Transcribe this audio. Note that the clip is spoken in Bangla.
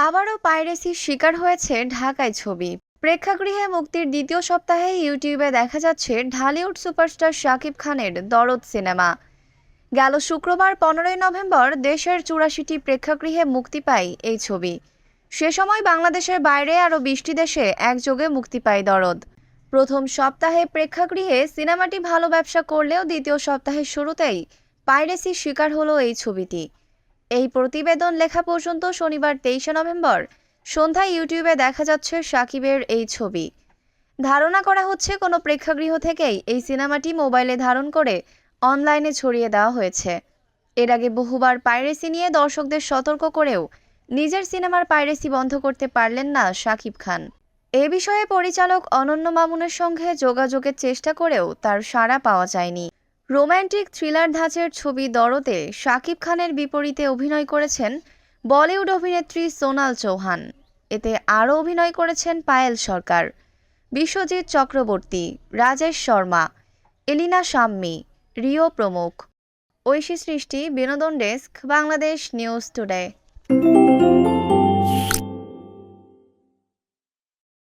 আবারও পাইরেসির শিকার হয়েছে ঢাকায় ছবি। প্রেক্ষাগৃহে মুক্তির দ্বিতীয় সপ্তাহে ইউটিউবে দেখা যাচ্ছে ঢালিউড সুপারস্টার শাকিব খানের দরদ সিনেমা। গেল শুক্রবার 15ই নভেম্বর দেশের 84টি প্রেক্ষাগৃহে মুক্তি পায় এই ছবি। সে সময় বাংলাদেশের বাইরে আরও 20টি দেশে একযোগে মুক্তি পায় দরদ। প্রথম সপ্তাহে প্রেক্ষাগৃহে সিনেমাটি ভালো ব্যবসা করলেও দ্বিতীয় সপ্তাহের শুরুতেই পাইরেসির শিকার হলো এই ছবিটি। এই প্রতিবেদন লেখা পর্যন্ত শনিবার 23শে নভেম্বর সন্ধ্যায় ইউটিউবে দেখা যাচ্ছে শাকিবের এই ছবি। ধারণা করা হচ্ছে কোনো প্রেক্ষাগৃহ থেকেই এই সিনেমাটি মোবাইলে ধারণ করে অনলাইনে ছড়িয়ে দেওয়া হয়েছে। এর আগে বহুবার পাইরেসি নিয়ে দর্শকদের সতর্ক করেও নিজের সিনেমার পাইরেসি বন্ধ করতে পারলেন না শাকিব খান। এ বিষয়ে পরিচালক অনন্য মামুনের সঙ্গে যোগাযোগের চেষ্টা করেও তার সাড়া পাওয়া যায়নি। রোম্যান্টিক থ্রিলার ধাঁচের ছবি দরদে শাকিব খানের বিপরীতে অভিনয় করেছেন বলিউড অভিনেত্রী সোনাল চৌহান। এতে আরও অভিনয় করেছেন পায়েল সরকার, বিশ্বজিৎ চক্রবর্তী, রাজেশ শর্মা, এলিনা শাম্মী, রিও প্রমুখ। ঐশী সৃষ্টি, বিনোদন ডেস্ক, বাংলাদেশ নিউজ টুডে।